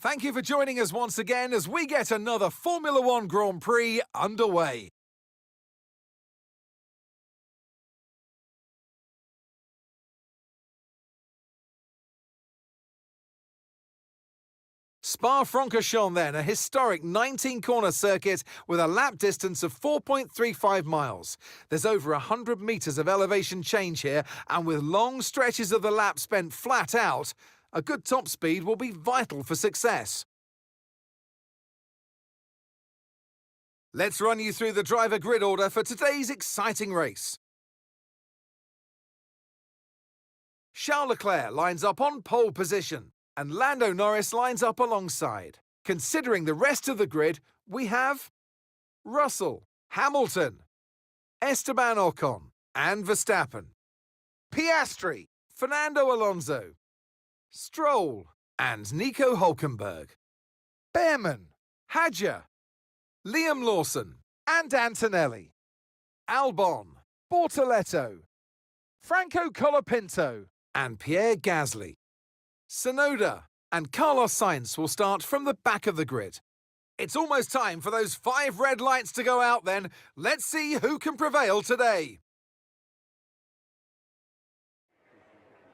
Thank you for joining us once again as we get another Formula One Grand Prix underway. Spa-Francorchamps then, a historic 19-corner circuit with a lap distance of 4.35 miles. There's over 100 metres of elevation change here, and with long stretches of the lap spent flat out, a good top speed will be vital for success. Let's run you through the driver grid order for today's exciting race. Charles Leclerc lines up on pole position, and Lando Norris lines up alongside. Considering the rest of the grid, we have Russell, Hamilton, Esteban Ocon, and Verstappen, Piastri, Fernando Alonso, Stroll, and Nico Hülkenberg, Behrman, Hadjar, Liam Lawson, and Antonelli, Albon, Bortoleto, Franco Colapinto, and Pierre Gasly. Tsunoda and Carlos Sainz will start from the back of the grid. It's almost time for those 5 red lights to go out then. Let's see who can prevail today.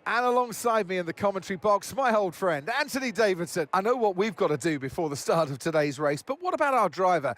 And alongside me in the commentary box, my old friend, Anthony Davidson. I know what we've got to do before the start of today's race, but what about our driver?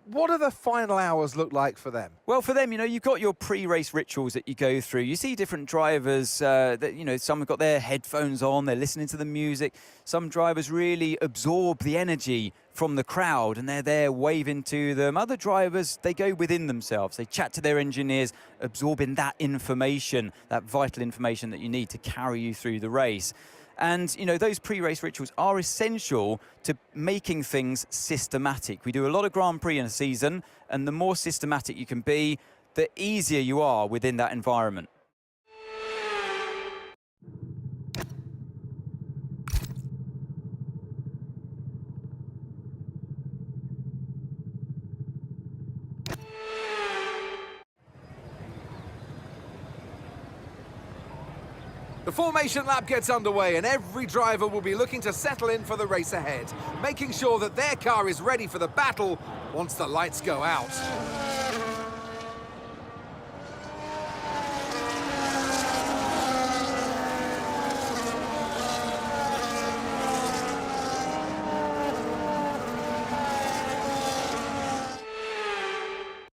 What do the final hours look like for them? Well, for them, you've got your pre-race rituals that you go through. You see different drivers that, some have got their headphones on, they're listening to the music. Some drivers really absorb the energy from the crowd and they're there waving to them. Other drivers, they go within themselves. They chat to their engineers, absorbing that information, that vital information that you need to carry you through the race. And, those pre-race rituals are essential to making things systematic. We do a lot of Grand Prix in a season, and the more systematic you can be, the easier you are within that environment. The formation lap gets underway and every driver will be looking to settle in for the race ahead, making sure that their car is ready for the battle once the lights go out.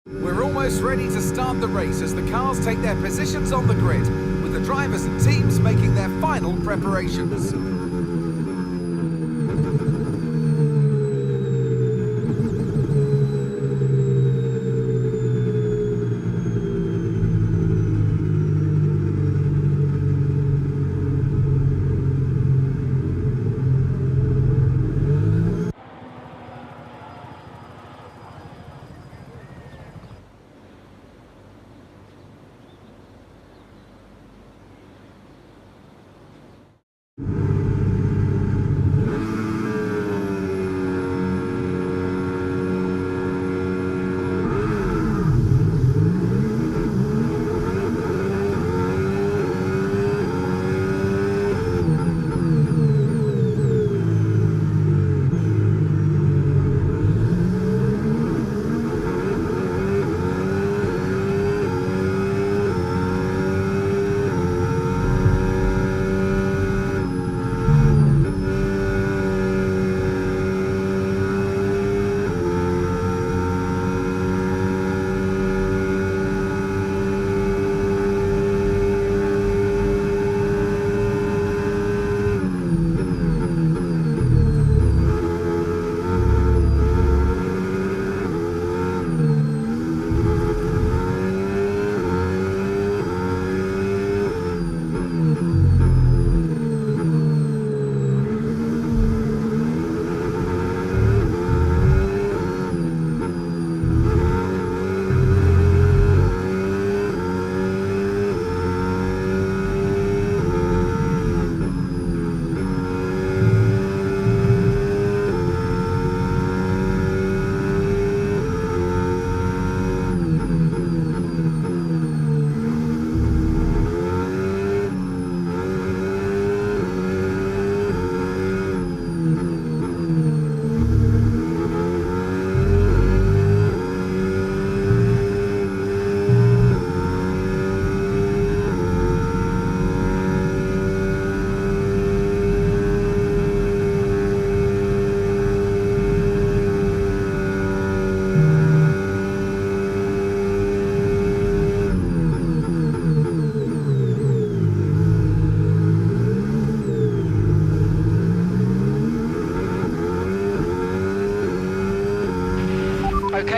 We're almost ready to start the race as the cars take their positions on the grid, with the drivers and teams making their final preparations.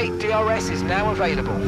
Okay, DRS is now available.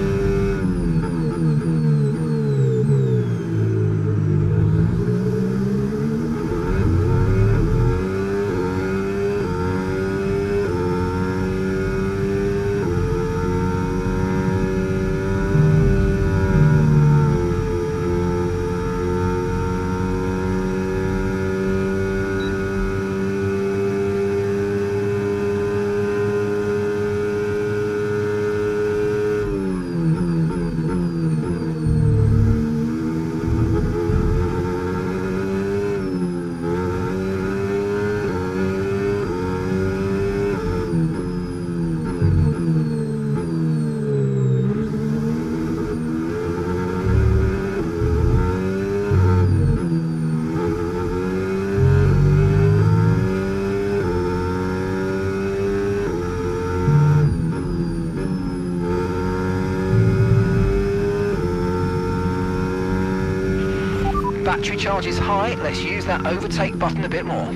Battery charge is high, let's use that overtake button a bit more.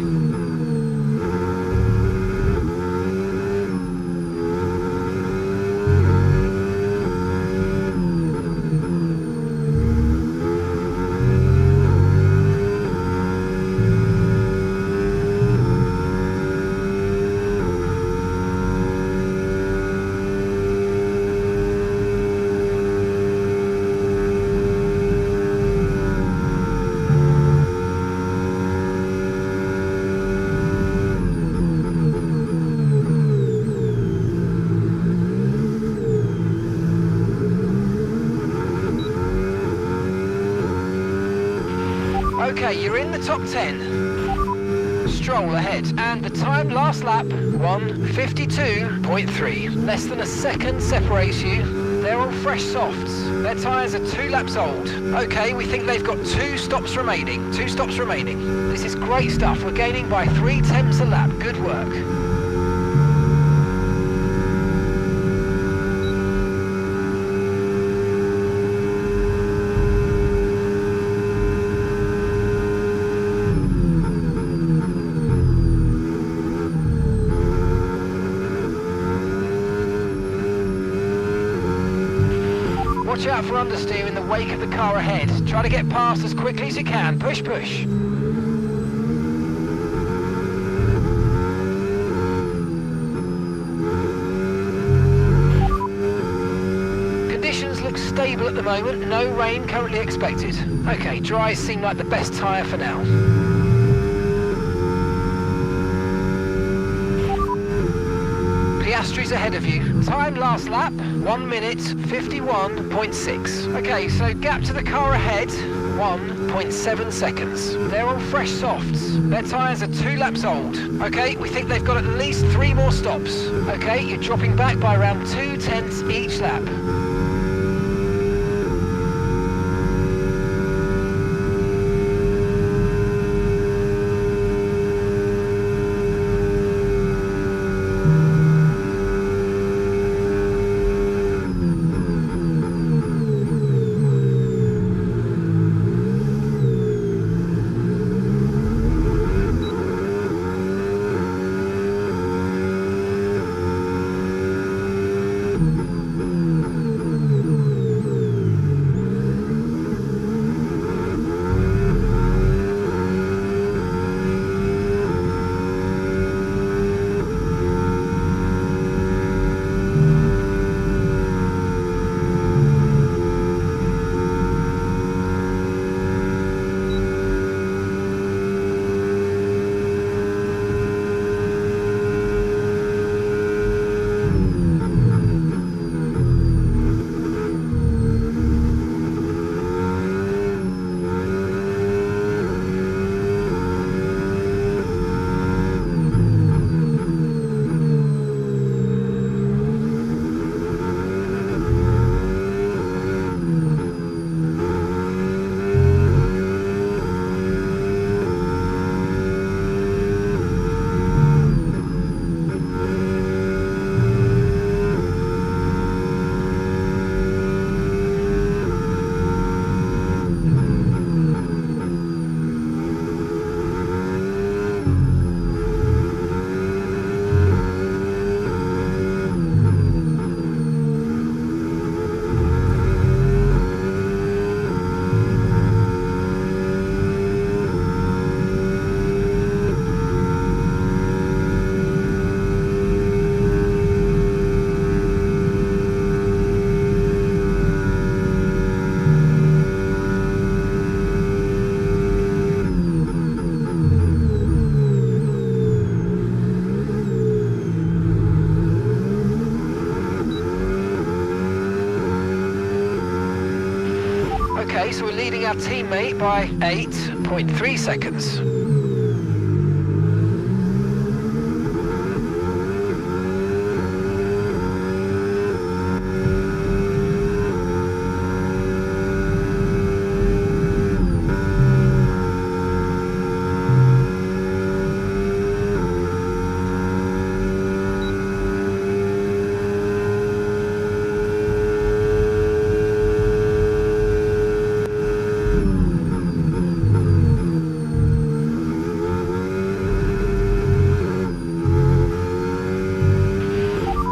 Okay, you're in the top 10. Stroll ahead, and the time last lap, 1:52.3. Less than a second separates you. They're on fresh softs. Their tyres are 2 laps old. Okay, we think they've got 2 stops remaining. 2 stops remaining. This is great stuff. We're gaining by 3/10 a lap. Good work. Watch out for understeer in the wake of the car ahead. Try to get past as quickly as you can. Push, push. Conditions look stable at the moment. No rain currently expected. Okay, dries seem like the best tyre for now. Piastri's ahead of you. Time last lap, 1:51.6. Okay, so gap to the car ahead, 1.7 seconds. They're on fresh softs. Their tyres are 2 laps old. Okay, we think they've got at least 3 more stops. Okay, you're dropping back by around 2/10 each lap. our teammate by 8.3 seconds.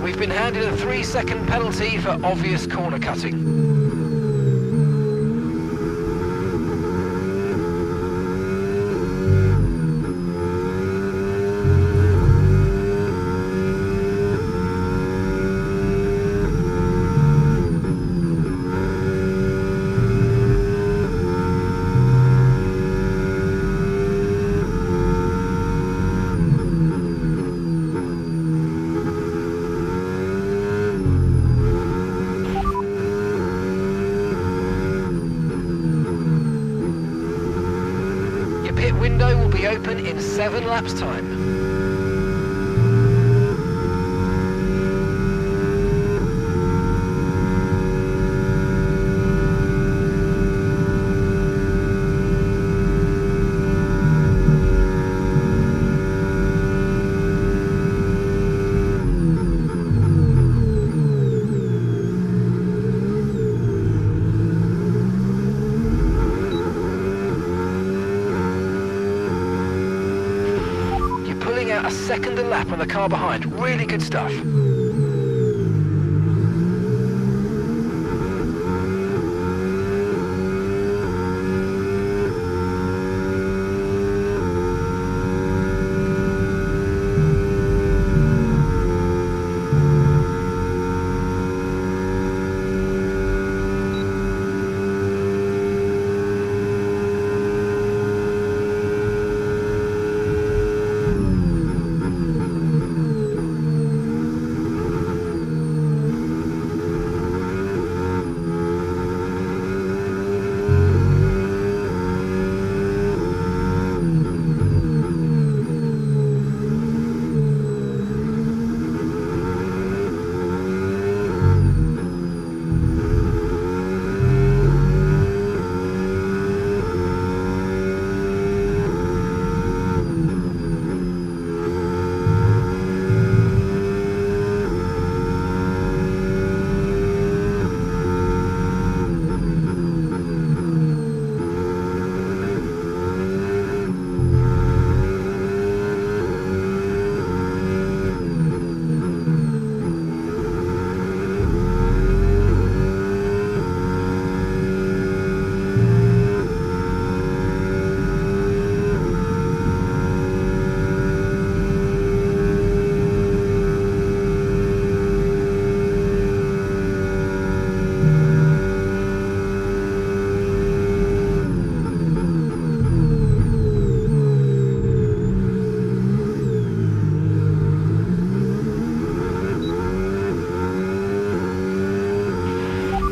We've been handed a 3-second penalty for obvious corner cutting. Pit window will be open in 7 laps' time. Out a second a lap on the car behind. Really good stuff.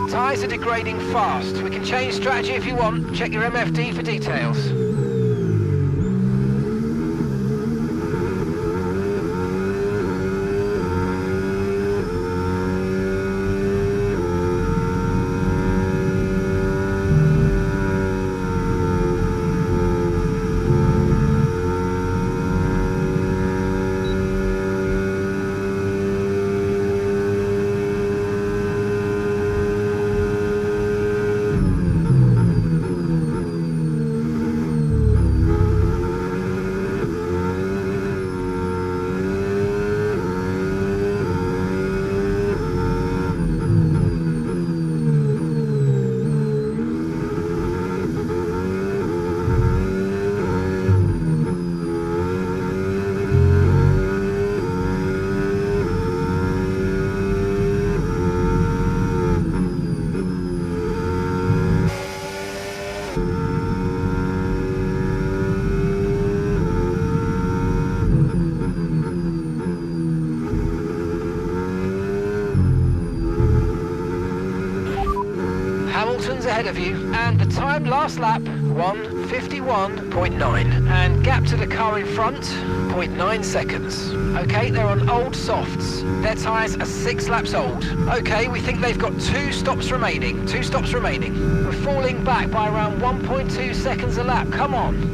Tyres are degrading fast. We can change strategy if you want. Check your MFD for details. Hamilton's ahead of you, and the time last lap, 1:51.9. And gap to the car in front, 0.9 seconds. Okay, they're on old softs. Their tyres are 6 laps old. Okay, we think they've got 2 stops remaining. 2 stops remaining. We're falling back by around 1.2 seconds a lap. Come on.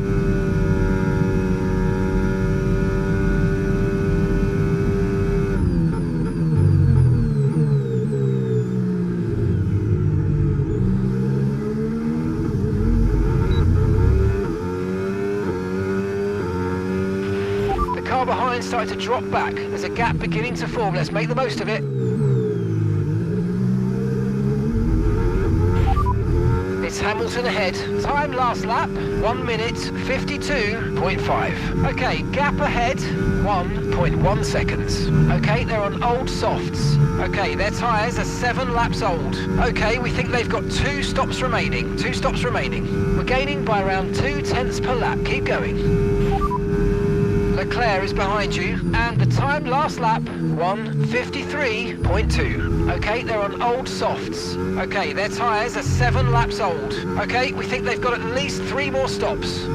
Car behind starting to drop back. There's a gap beginning to form. Let's make the most of it. It's Hamilton ahead. Time last lap, 1:52.5. Okay, gap ahead, 1.1 seconds. Okay, they're on old softs. Okay, their tyres are 7 laps old. Okay, we think they've got 2 stops remaining. 2 stops remaining. We're gaining by around 2 tenths per lap. Keep going. Leclerc is behind you, and the time last lap, 1:53.2. Okay, they're on old softs. Okay, their tyres are 7 laps old. Okay, we think they've got at least 3 more stops.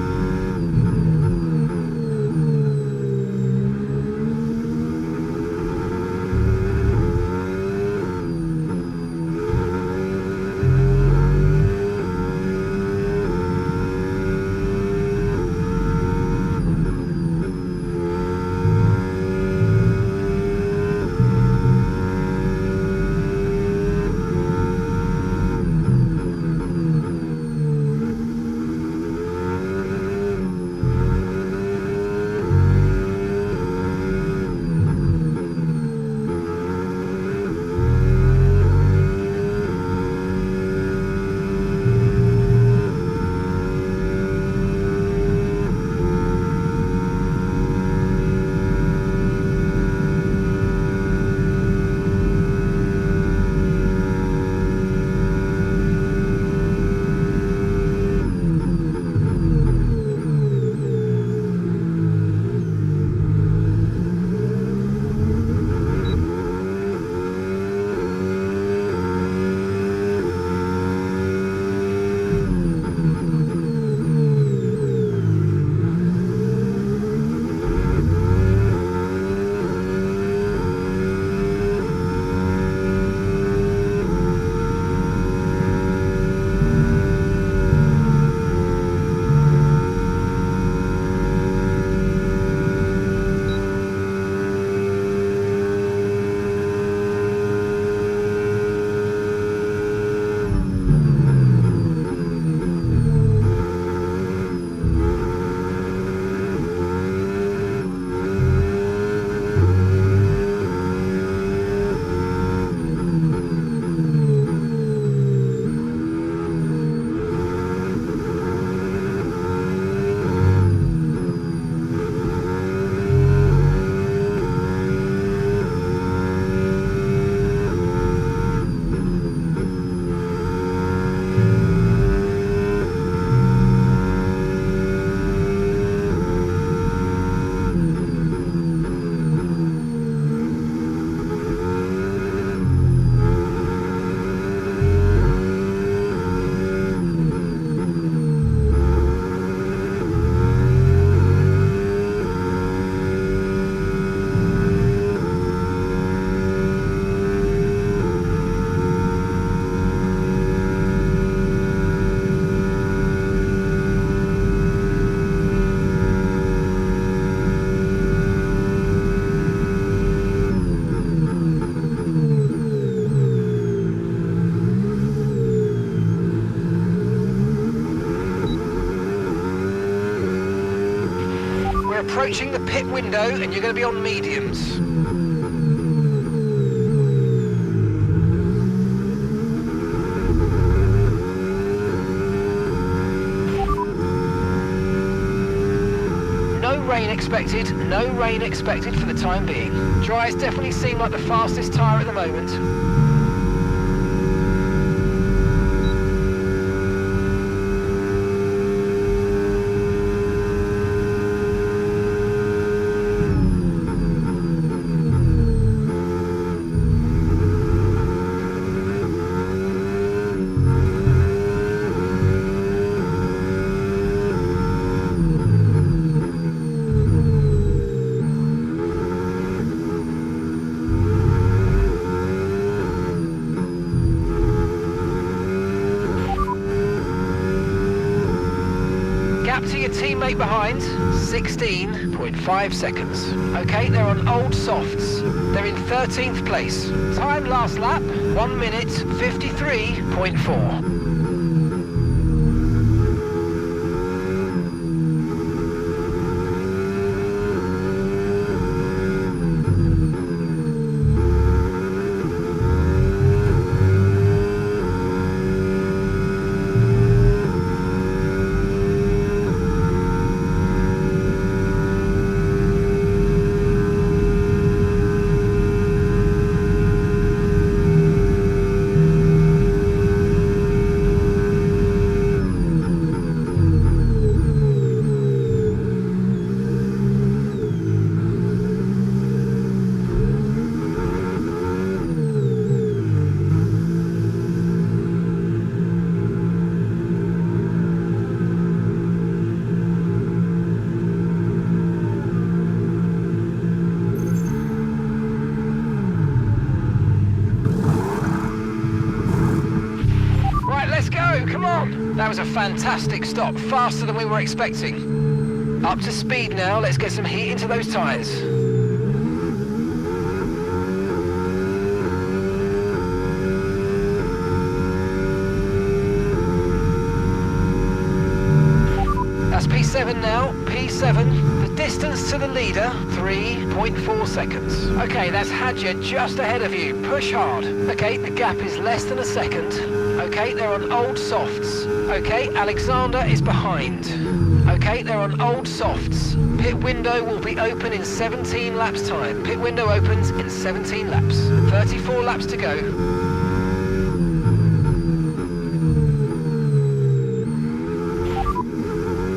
Approaching the pit window and you're going to be on mediums. No rain expected, no rain expected for the time being. Dries definitely seem like the fastest tyre at the moment. gap to your teammate behind, 16.5 seconds. Okay, they're on old softs. They're in 13th place. Time last lap, 1 minute 53.4. Come on! That was a fantastic stop, faster than we were expecting. Up to speed now, let's get some heat into those tyres. That's P7 now, P7. The distance to the leader, 3.4 seconds. Okay, that's Hadja just ahead of you. Push hard. Okay, the gap is less than a second. Okay, they're on old softs. Okay, Alexander is behind. Okay, they're on old softs. Pit window will be open in 17 laps time. Pit window opens in 17 laps. 34 laps to go.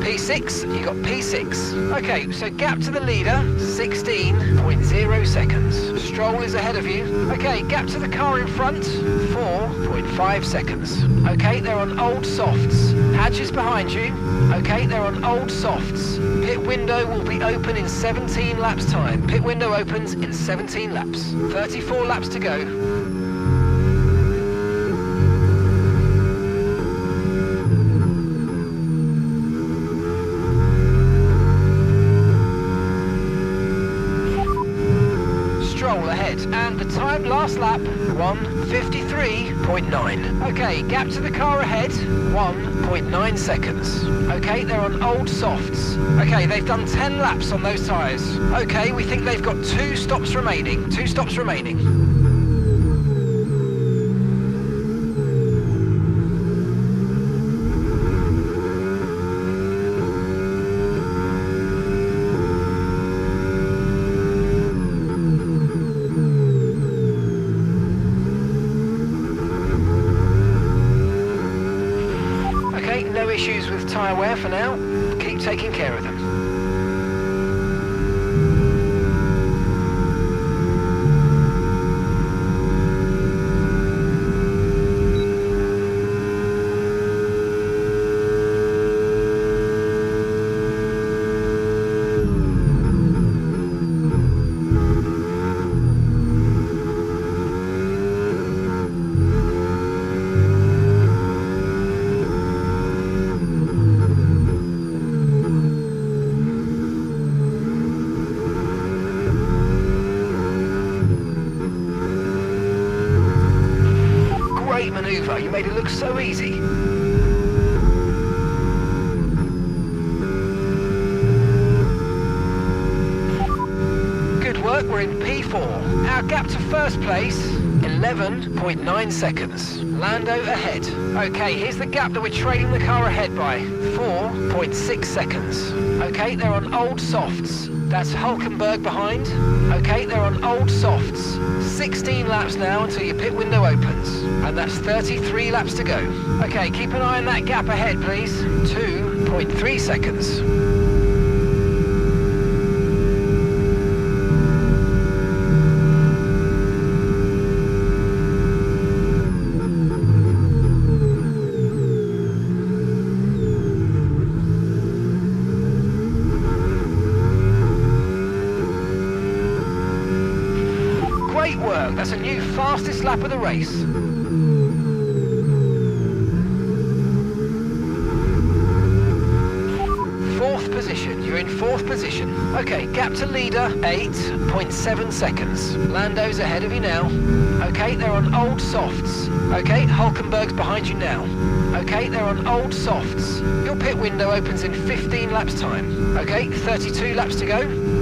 P6, you got P6. Okay, so gap to the leader, 16.0 seconds. Stroll is ahead of you. Okay, gap to the car in front, 4.5 seconds. Okay, they're on old softs. Hadj is behind you. Okay, they're on old softs. Pit window will be open in 17 laps time. Pit window opens in 17 laps. 34 laps to go. Ahead, and the time last lap 1:53.9. Okay, gap to the car ahead 1.9 seconds. Okay, they're on old softs. Okay, they've done 10 laps on those tyres. Okay, we think they've got 2 stops remaining. 2 stops remaining. No issues with tyre wear for now. Keep taking care of them. Manoeuvre. You made it look so easy. Good work, we're in P4. Our gap to first place, 11.9 seconds. Lando ahead. Okay, here's the gap that we're trailing the car ahead by, 4.6 seconds. Okay, they're on old softs. That's Hulkenberg behind. Okay, they're on old softs. 16 laps now until your pit window opens. And that's 33 laps to go. Okay, keep an eye on that gap ahead, please. 2.3 seconds. Great work, that's a new fastest lap of the race. You're in 4th position. Okay, gap to leader, 8.7 seconds. Lando's ahead of you now. Okay, they're on old softs. Okay, Hulkenberg's behind you now. Okay, they're on old softs. Your pit window opens in 15 laps time. Okay, 32 laps to go.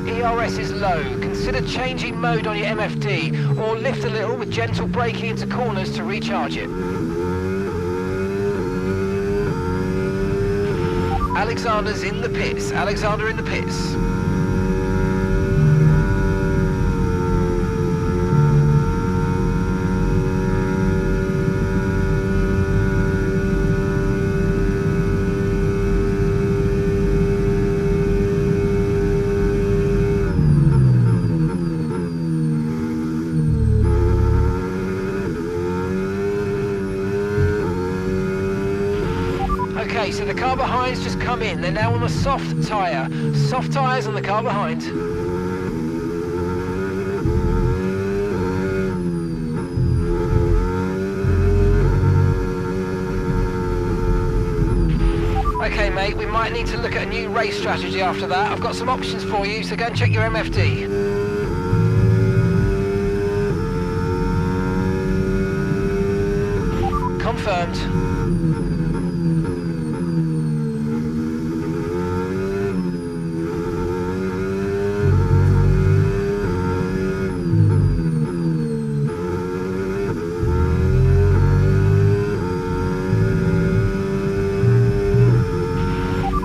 ERS is low. Consider changing mode on your MFD or lift a little with gentle braking into corners to recharge it. Alexander's in the pits. Alexander in the pits. Okay, so the car behind's just come in. They're now on a soft tyre. Soft tyres on the car behind. Okay, mate, we might need to look at a new race strategy after that. I've got some options for you, so go and check your MFD. Confirmed.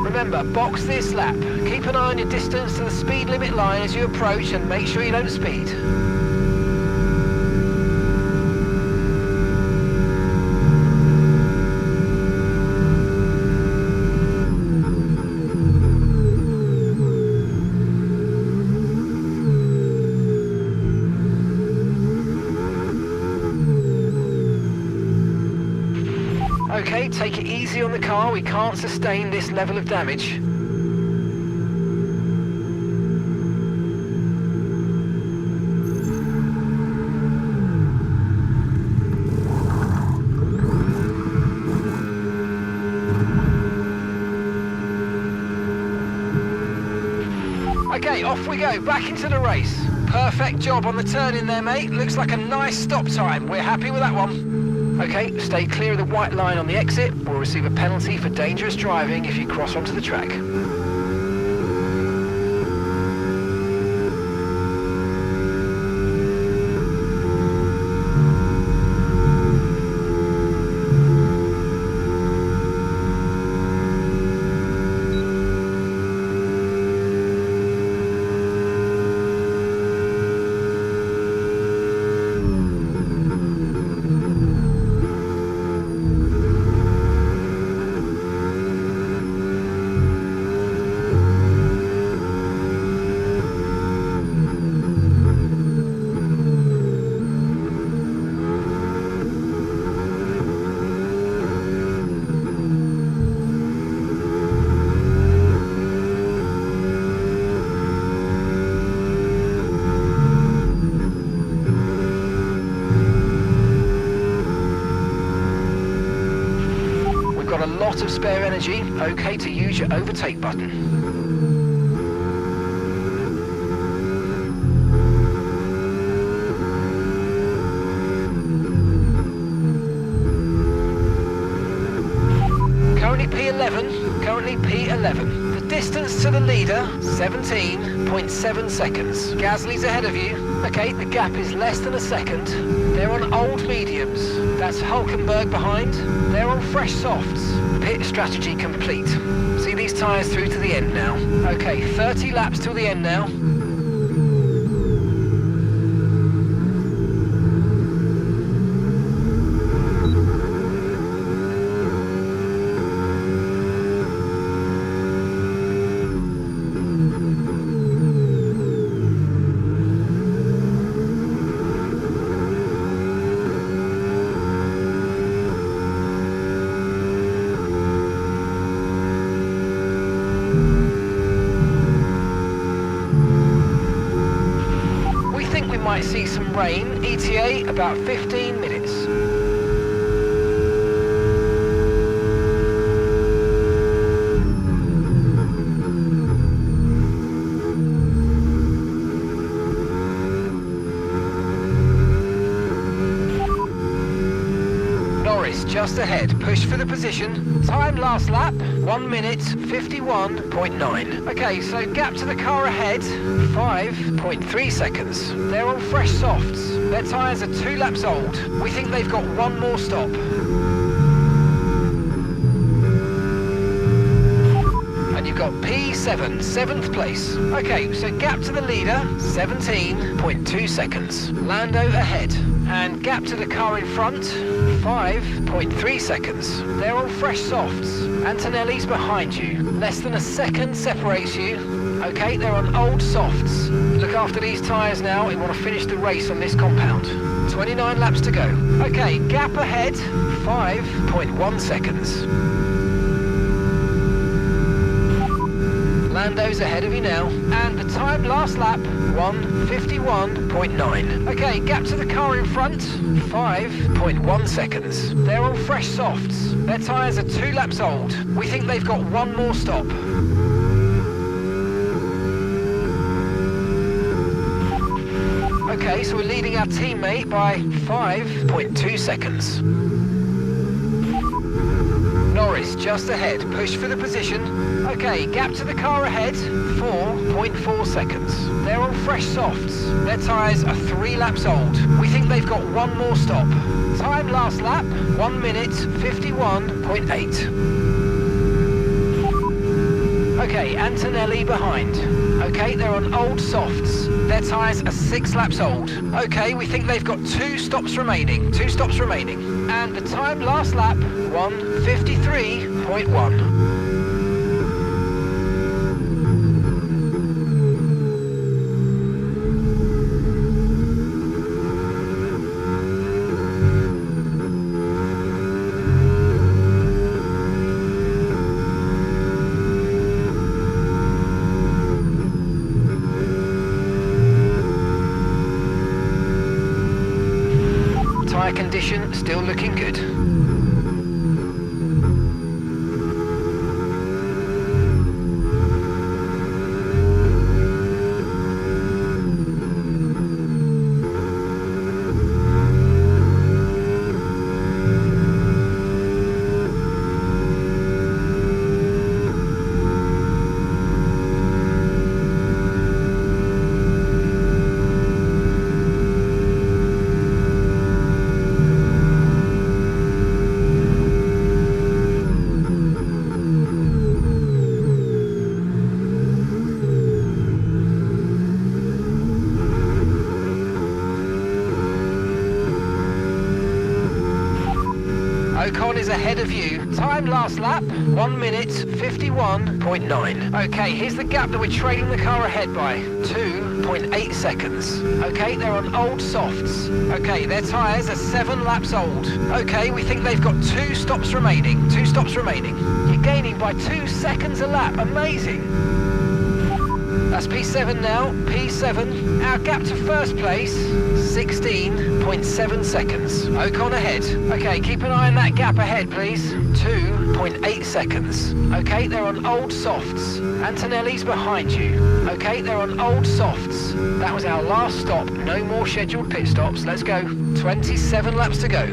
Remember, box this lap. Keep an eye on your distance to the speed limit line as you approach and make sure you don't speed. Okay, take it easy on the car. We can't sustain this level of damage. Okay, off we go, back into the race. Perfect job on the turn in there, mate. Looks like a nice stop time. We're happy with that one. Okay, stay clear of the white line on the exit. We'll receive a penalty for dangerous driving if you cross onto the track. got a lot of spare energy. Okay to use your overtake button. Currently P11. The distance to the leader, 17.7 seconds. Gasly's ahead of you. Okay, the gap is less than a second. They're on old mediums. That's Hulkenberg behind. They're on fresh softs. Pit strategy complete. See these tyres through to the end now. Okay, 30 laps till the end now. Might see some rain, ETA about 15 minutes. Norris just ahead, push for the position. Time last lap, 1 minute 51.9. Okay, so gap to the car ahead, 5.3 seconds. They're on fresh softs. Their tyres are 2 laps old. We think they've got one more stop. And you've got P7, 7th place. Okay, so gap to the leader, 17.2 seconds. Lando ahead. And gap to the car in front, 5.3 seconds. They're on fresh softs. Antonelli's behind you. Less than a second separates you. Okay, they're on old softs. Look after these tyres now. We want to finish the race on this compound. 29 laps to go. Okay, gap ahead, 5.1 seconds. Lando's ahead of you now, and the time last lap, 1:51.9. Okay, gap to the car in front, 5.1 seconds. They're on fresh softs. Their tyres are 2 laps old. We think they've got one more stop. Okay, so we're leading our teammate by 5.2 seconds. Norris just ahead, push for the position. Okay, gap to the car ahead, 4.4 seconds. They're on fresh softs. Their tyres are 3 laps old. We think they've got one more stop. Time last lap, 1 minute 51.8. Okay, Antonelli behind. Okay, they're on old softs. Their tyres are 6 laps old. Okay, we think they've got 2 stops remaining. 2 stops remaining. And the time last lap, 1:53.1. Tyre condition still looking good. Ocon is ahead of you. Time last lap, 1 minute 51.9. Okay, here's the gap that we're trailing the car ahead by, 2.8 seconds. Okay, they're on old softs. Okay, their tyres are 7 laps old. Okay, we think they've got 2 stops remaining. 2 stops remaining. You're gaining by 2 seconds a lap. Amazing. That's P7 now, P7. Our gap to first place, 16.6 2.7 seconds. Ocon ahead. Okay, keep an eye on that gap ahead, please. 2.8 seconds. Okay, they're on old softs. Antonelli's behind you. Okay, they're on old softs. That was our last stop. No more scheduled pit stops. Let's go. 27 laps to go.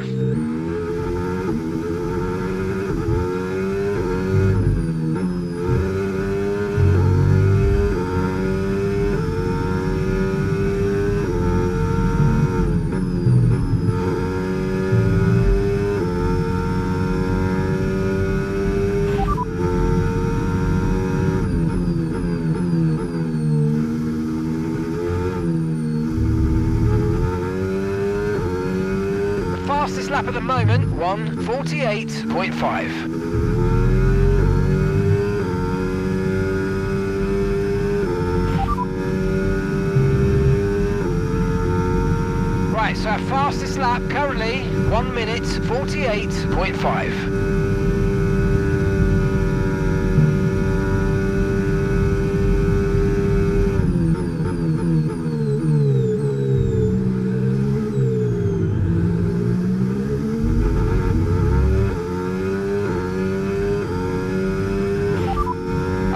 Fastest lap at the moment, 1:48.5. Right, so our fastest lap currently 1 minute 48.5.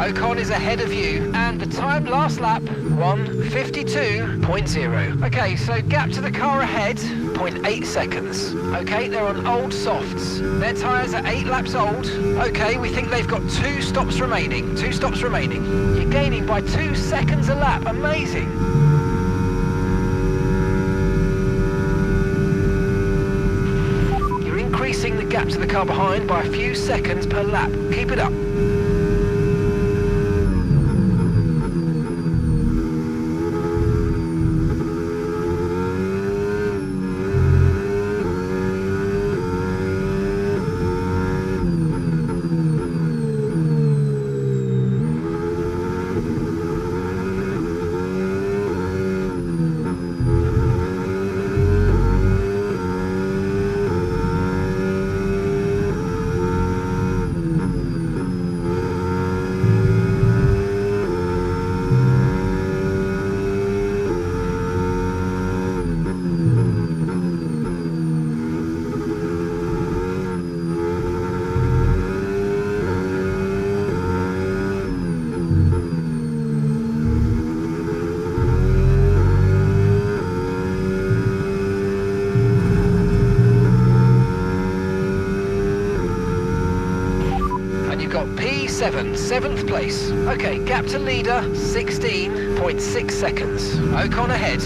Ocon is ahead of you, and the time last lap, 1:52.0. Okay, so gap to the car ahead, 0.8 seconds. Okay, they're on old softs. Their tyres are 8 laps old. Okay, we think they've got 2 stops remaining. 2 stops remaining. You're gaining by 2 seconds a lap. Amazing. You're increasing the gap to the car behind by a few seconds per lap. Keep it up. Got P7, 7th place. Okay, gap to leader, 16.6 seconds. Ocon ahead.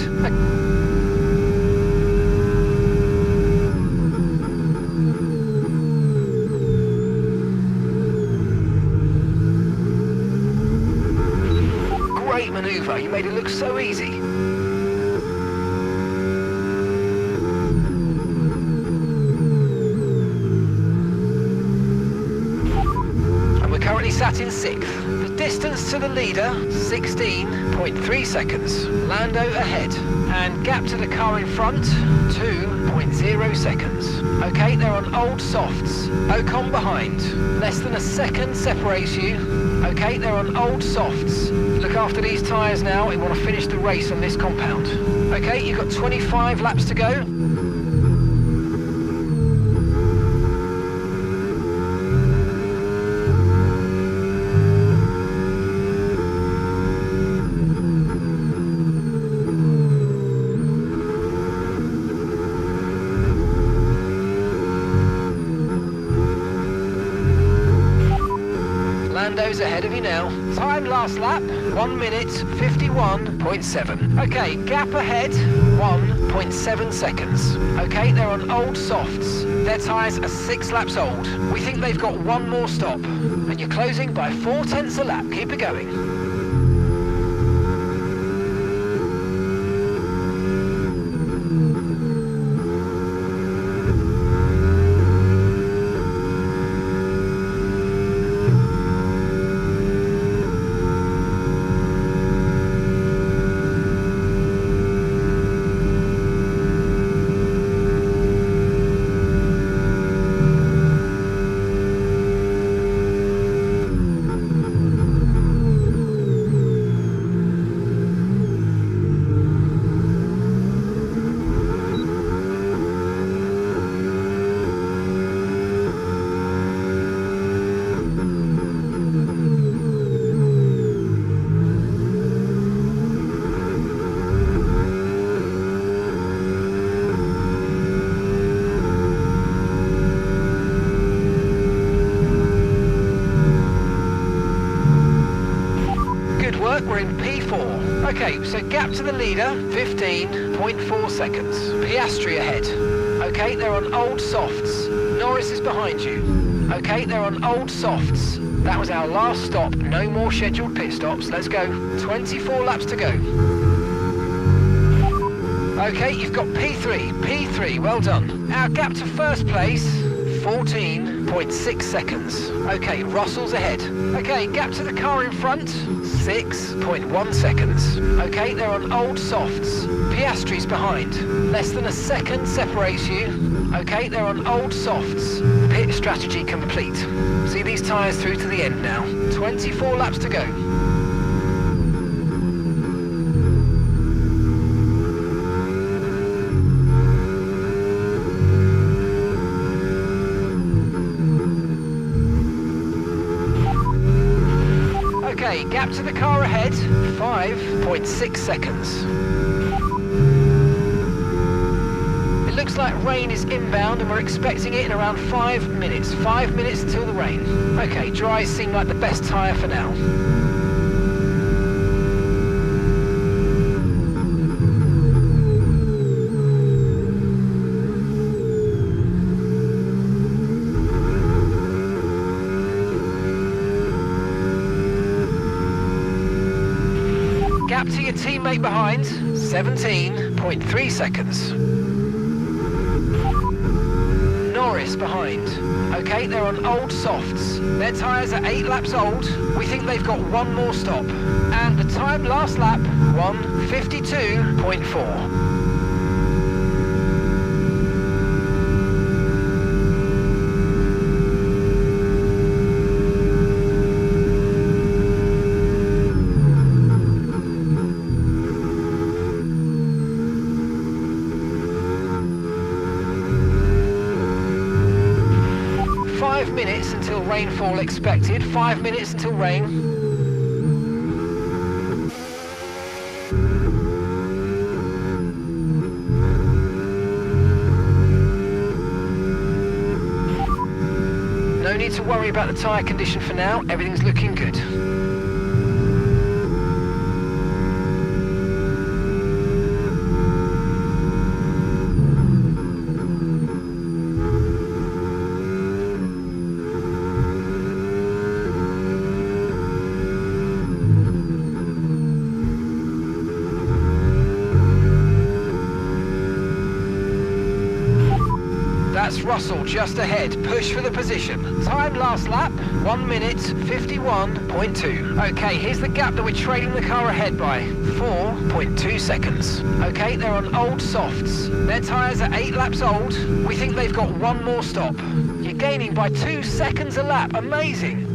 Great manoeuvre, you made it look so easy. Currently sat in 6th. The distance to the leader, 16.3 seconds. Lando ahead. And gap to the car in front, 2.0 seconds. Okay, they're on old softs. Ocon behind. Less than a second separates you. Okay, they're on old softs. Look after these tyres now. We want to finish the race on this compound. Okay, you've got 25 laps to go. Lando's ahead of you now. Time last lap, 1 minute 51.7. Okay, gap ahead, 1.7 seconds. Okay, they're on old softs. Their tyres are 6 laps old. We think they've got 1 more stop. And you're closing by 0.4 a lap. Keep it going. Okay, so gap to the leader, 15.4 seconds. Piastri ahead. Okay, they're on old softs. Norris is behind you. Okay, they're on old softs. That was our last stop. No more scheduled pit stops. Let's go. 24 laps to go. Okay, you've got P3. P3, well done. Our gap to first place, 14.6 seconds. Okay, Russell's ahead. Okay, gap to the car in front, 6.1 seconds. Okay, they're on old softs. Piastri's behind. Less than a second separates you. Okay, they're on old softs. Pit strategy complete. See these tyres through to the end now. 24 laps to go. Okay, gap to the car ahead, 5.6 seconds. It looks like rain is inbound and we're expecting it in around 5 minutes. 5 minutes until the rain. Okay, dries seem like the best tyre for now. 'Gap to your teammate behind, 17.3 seconds. Norris behind. Okay, they're on old softs. Their tyres are 8 laps old. We think they've got one more stop. And the time last lap, 1:52.4. Minutes until rainfall expected. 5 minutes until rain. No need to worry about the tyre condition for now. Everything's looking good. That's Russell just ahead. Push for the position. Time last lap, 1:51.2. Okay, here's the gap that we're trailing the car ahead by. 4.2 seconds. Okay, they're on old softs. Their tyres are 8 laps old. We think they've got one more stop. You're gaining by 2 seconds a lap. Amazing.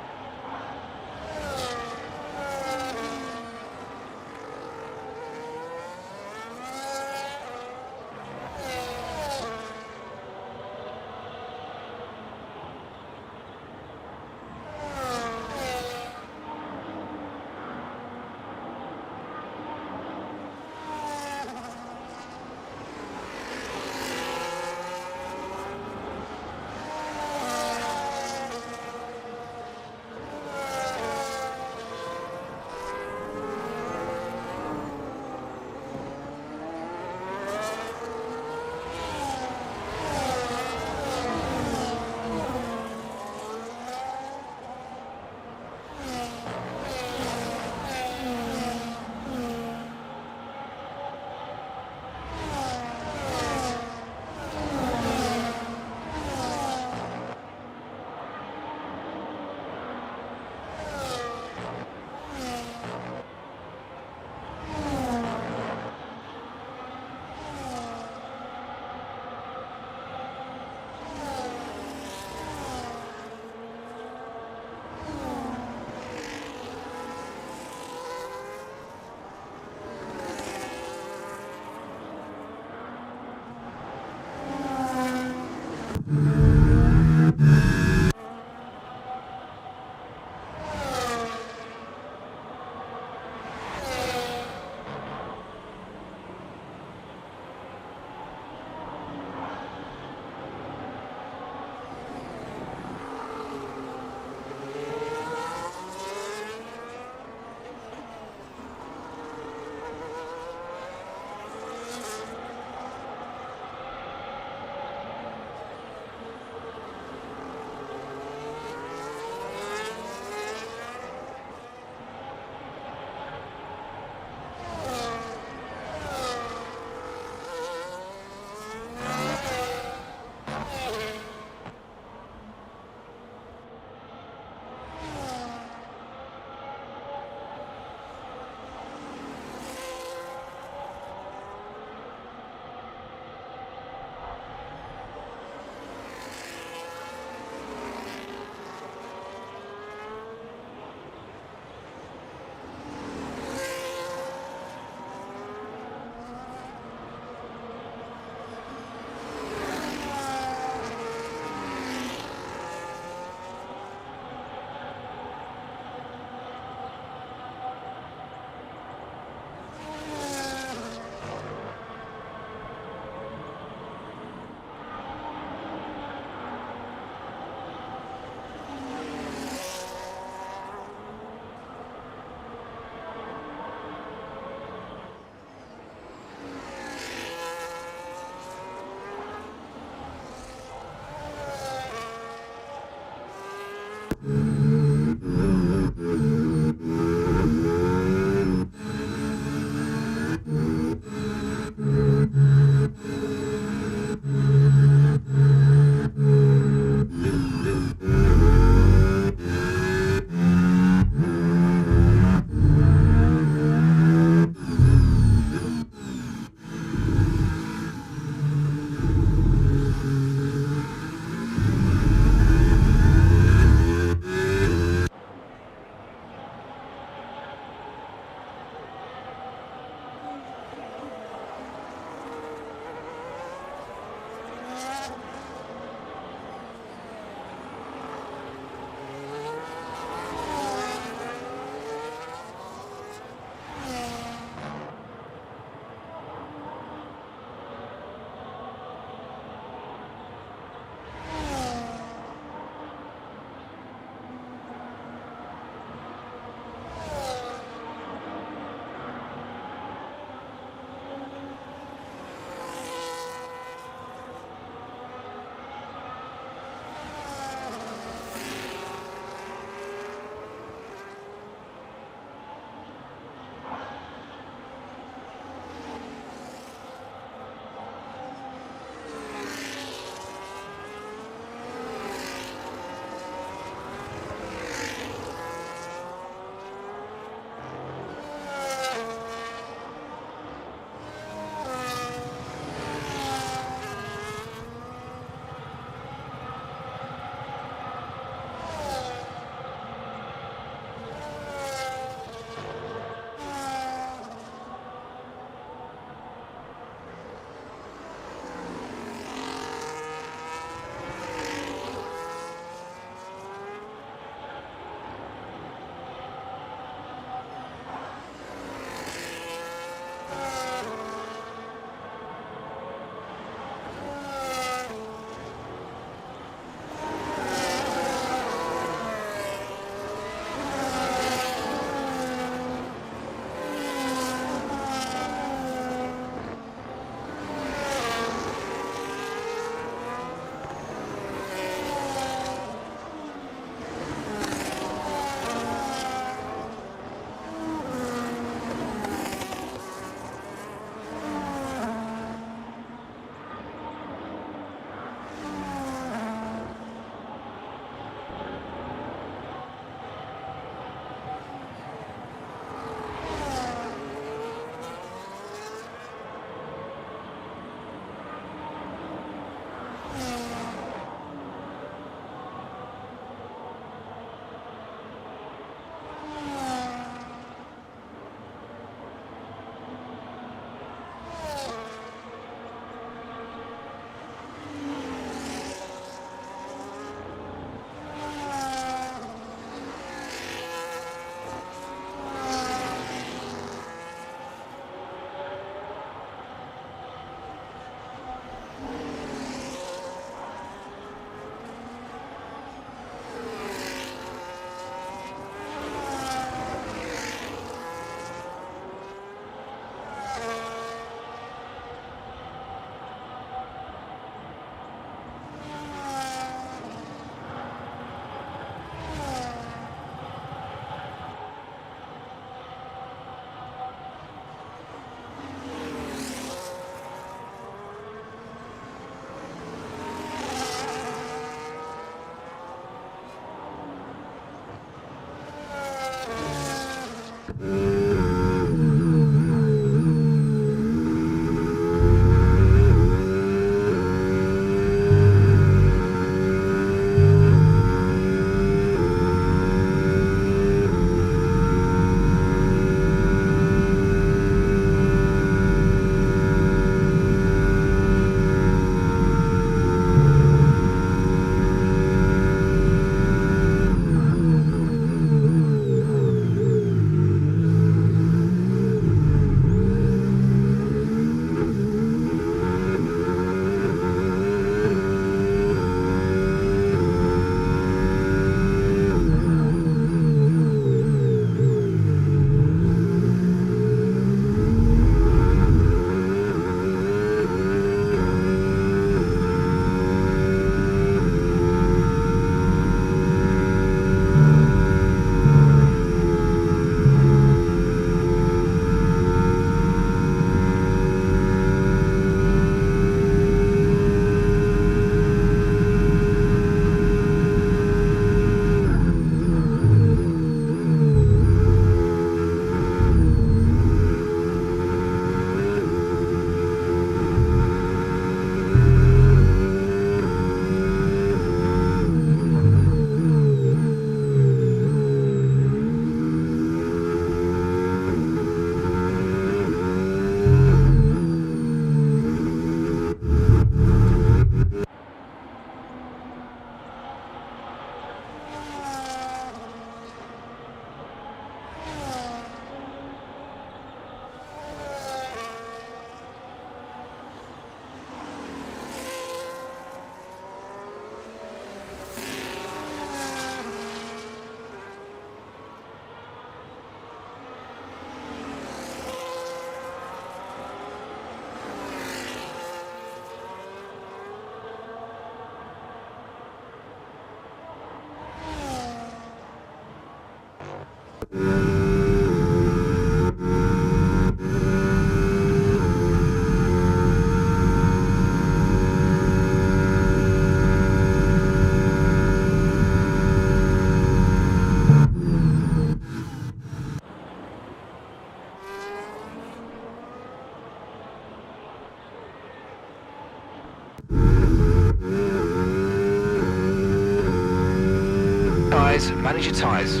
Manage your tyres.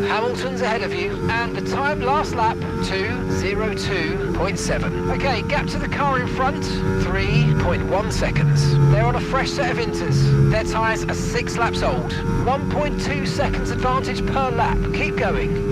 Hamilton's ahead of you, and the time last lap, 2:02.7. Okay, gap to the car in front, 3.1 seconds. They're on a fresh set of inters. Their tyres are 6 laps old. 1.2 seconds advantage per lap. Keep going.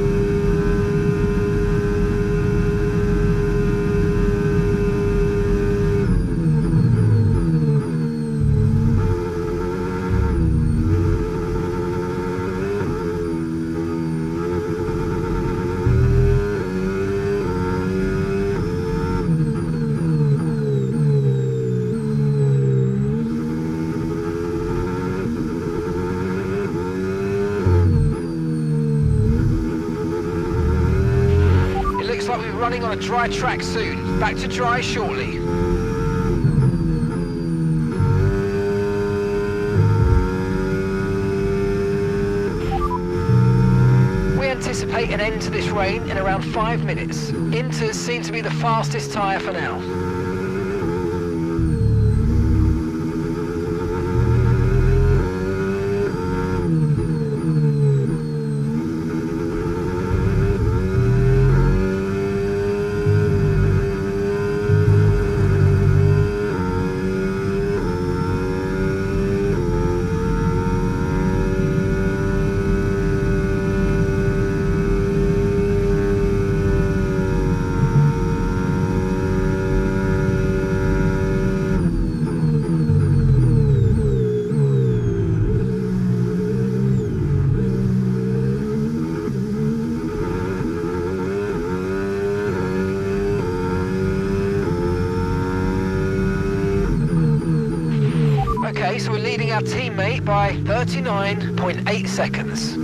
Like we're running on a dry track soon. Back to dry shortly. We anticipate an end to this rain in around 5 minutes. Inters seem to be the fastest tyre for now. Okay, so we're leading our teammate by 39.8 seconds.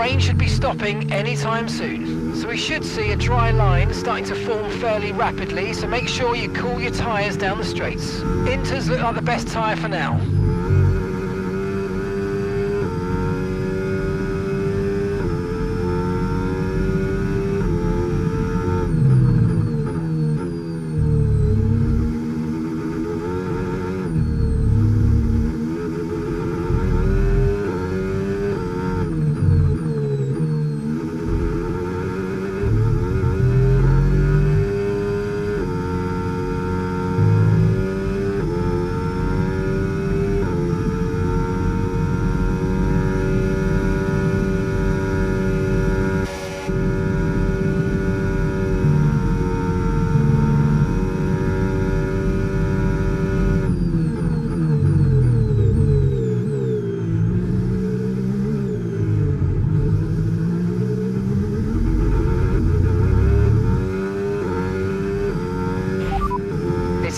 rain should be stopping anytime soon. So we should see a dry line starting to form fairly rapidly, so make sure you cool your tyres down the straights. Inters look like the best tyre for now.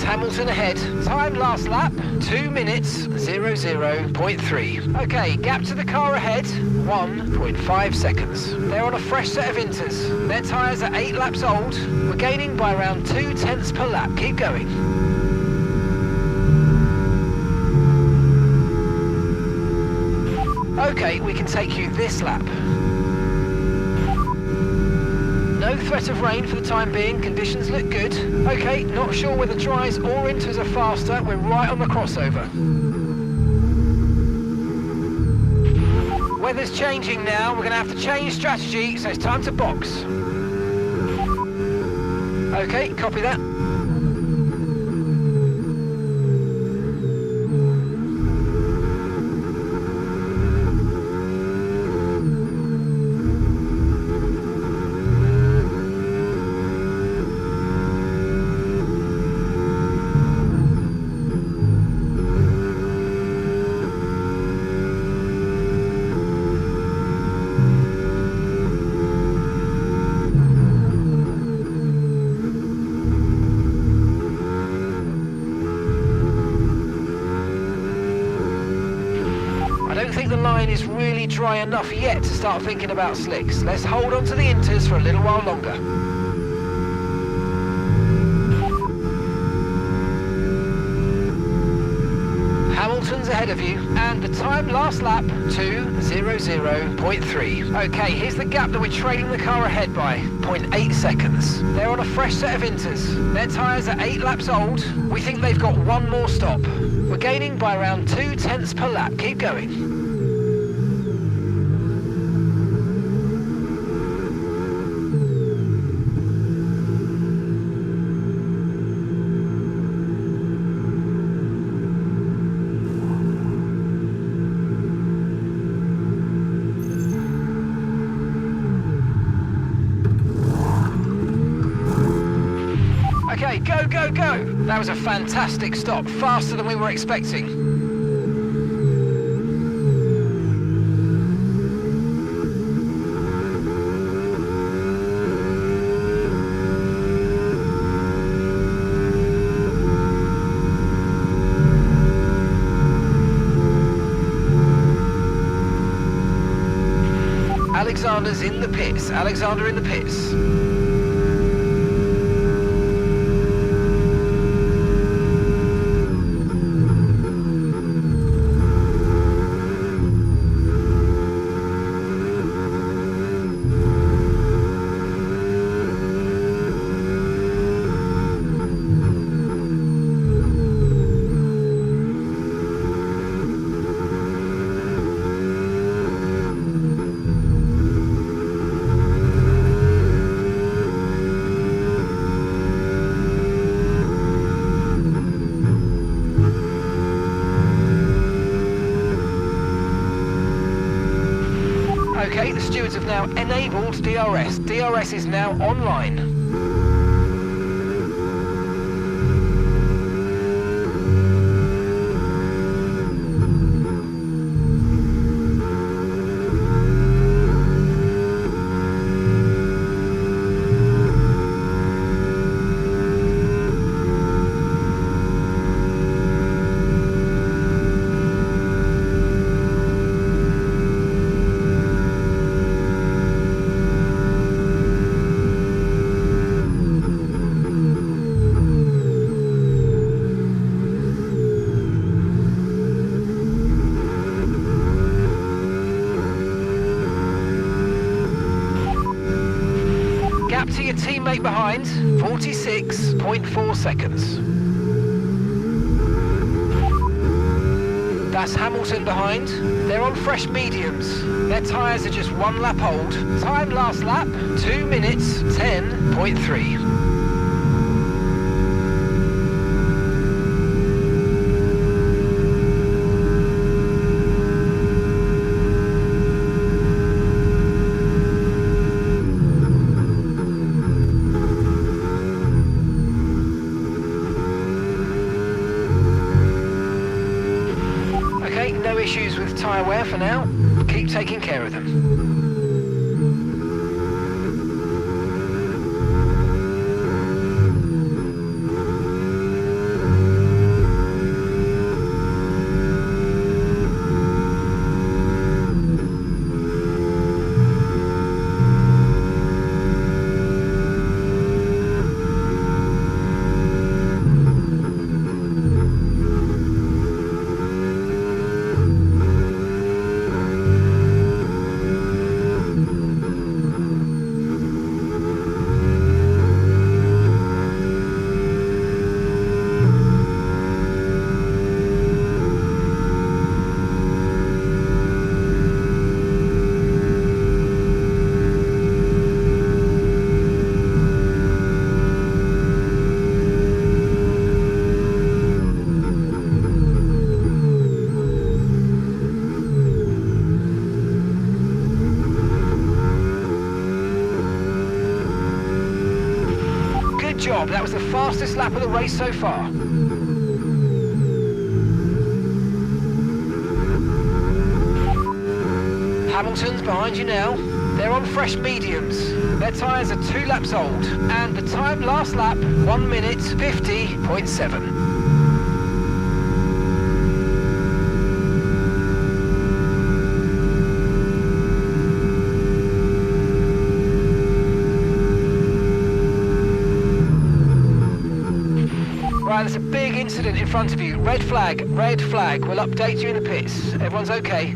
Hamilton ahead. Time last lap, 2 minutes, 00.3. Okay, gap to the car ahead, 1.5 seconds. They're on a fresh set of inters. Their tyres are 8 laps old. We're gaining by around 0.2 per lap. Keep going. Okay, we can take you this lap. No threat of rain for the time being, conditions look good. Okay, not sure whether dries or inters are faster, we're right on the crossover. Weather's changing now, we're going to have to change strategy, so it's time to box. Okay, copy that. I don't think the line is really dry enough yet to start thinking about slicks. Let's hold on to the inters for a little while longer. Hamilton's ahead of you, and the time last lap, 2:00.3. Okay, here's the gap that we're trailing the car ahead by, 0.8 seconds. They're on a fresh set of inters. Their tyres are 8 laps old. We think they've got one more stop. We're gaining by around 0.2 per lap. Keep going. Okay, go, go, go! That was a fantastic stop, faster than we were expecting. Alexander's in the pits, Alexander in the pits. Okay, the stewards have now enabled DRS. DRS is now online. teammate behind, 46.4 seconds. That's Hamilton behind. They're on fresh mediums. Their tyres are just 1 lap old. Time last lap, 2 minutes, 10.3. No issues with tyre wear for now. Keep taking care of them. Job. That was the fastest lap of the race so far. Hamilton's behind you now. They're on fresh mediums. Their tyres are 2 laps old. And the time last lap, 1 minute 50.7. Right, there's a big incident in front of you. Red flag, red flag. We'll update you in the pits. Everyone's okay?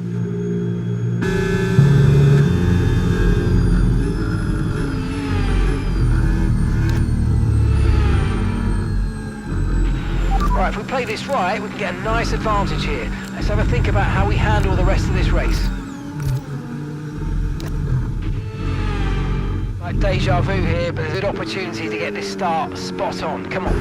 Right, if we play this right, we can get a nice advantage here. Let's have a think about how we handle the rest of this race. Like deja vu here, but there's a good opportunity to get this start spot on. Come on.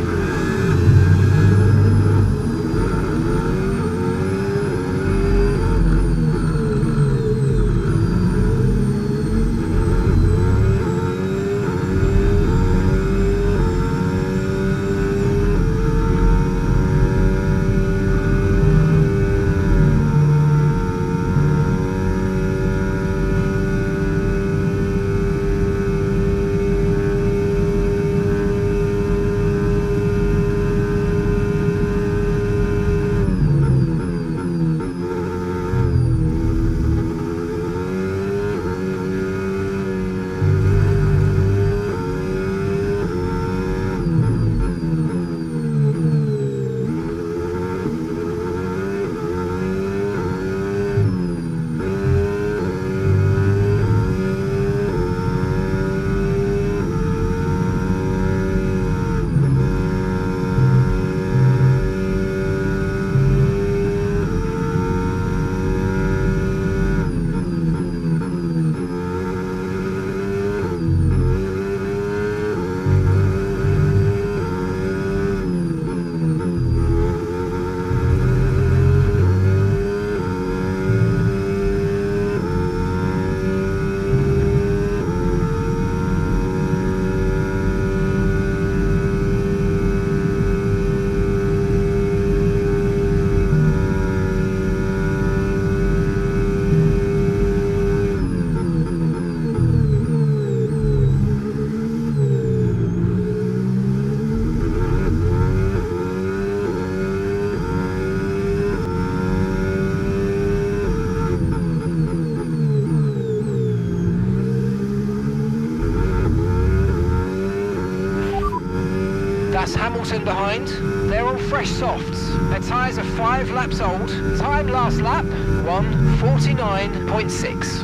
That's Hamilton behind. They're on fresh softs. Their tyres are 5 laps old. Time last lap, 1:49.6.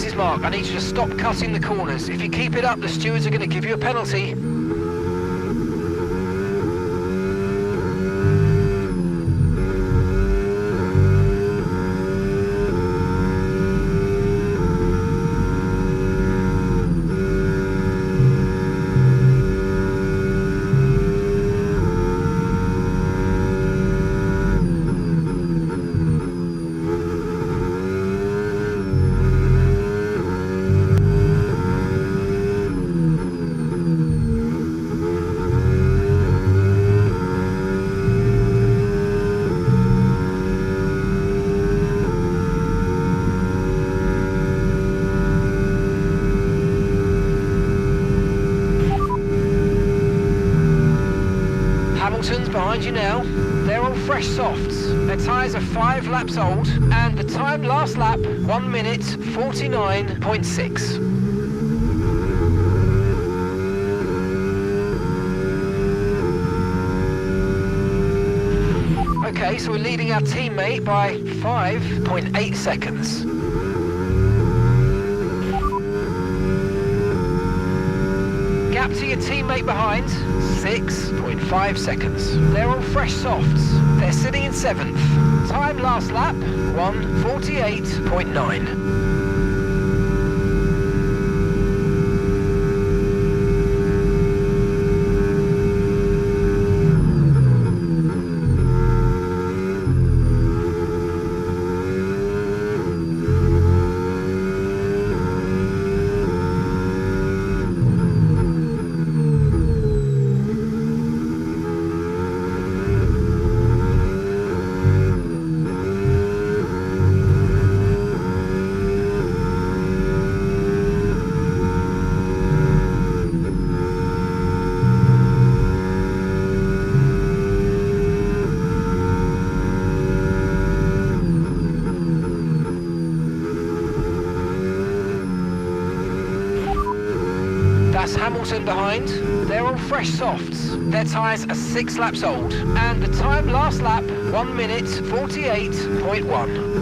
This is Mark. I need you to stop cutting the corners. If you keep it up, the stewards are going to give you a penalty. Hamilton's behind you now. They're on fresh softs. Their tyres are 5 laps old, and the time last lap, 1 minute 49.6. Okay, so we're leading our teammate by 5.8 seconds. Gap to your teammate behind, 6.5 seconds. They're on fresh softs. They're sitting in 7th. Time last lap, 1:48.9. That's Hamilton behind. They're on fresh softs. Their tyres are 6 laps old. And the time last lap, 1 minute 48.1.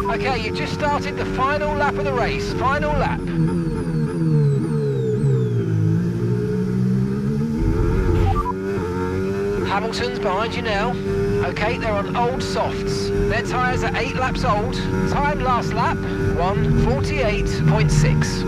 Okay, you've just started the final lap of the race. Final lap. Hamilton's behind you now. Okay, they're on old softs. Their tyres are 8 laps old. Time last lap, 1:48.6.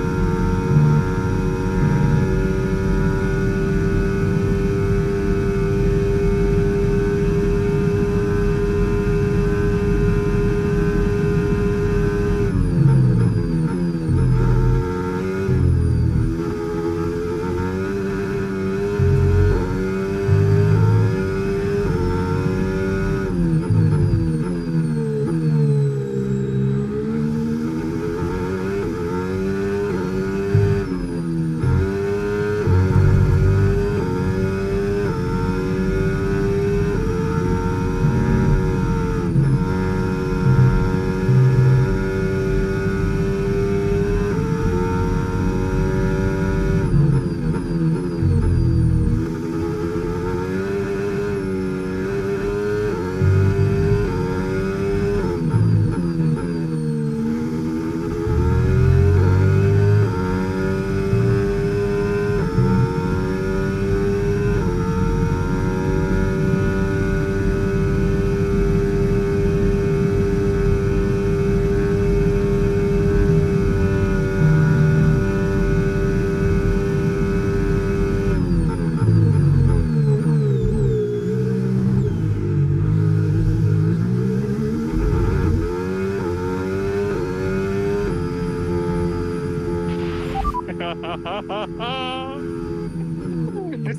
This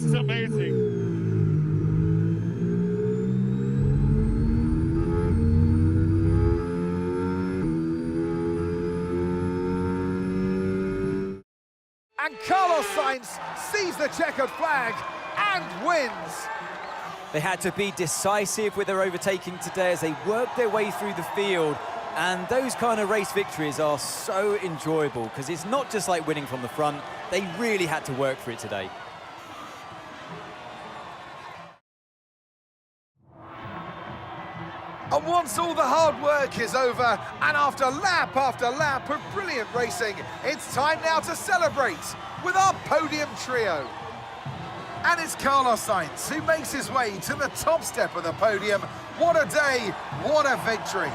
is amazing. And Carlos Sainz sees the checkered flag and wins. They had to be decisive with their overtaking today as they worked their way through the field. And those kind of race victories are so enjoyable because it's not just like winning from the front. They really had to work for it today. And once all the hard work is over, and after lap of brilliant racing, it's time now to celebrate with our podium trio. And it's Carlos Sainz who makes his way to the top step of the podium. What a day, what a victory.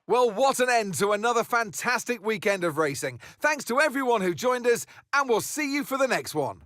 Well, what an end to another fantastic weekend of racing. Thanks to everyone who joined us, and we'll see you for the next one.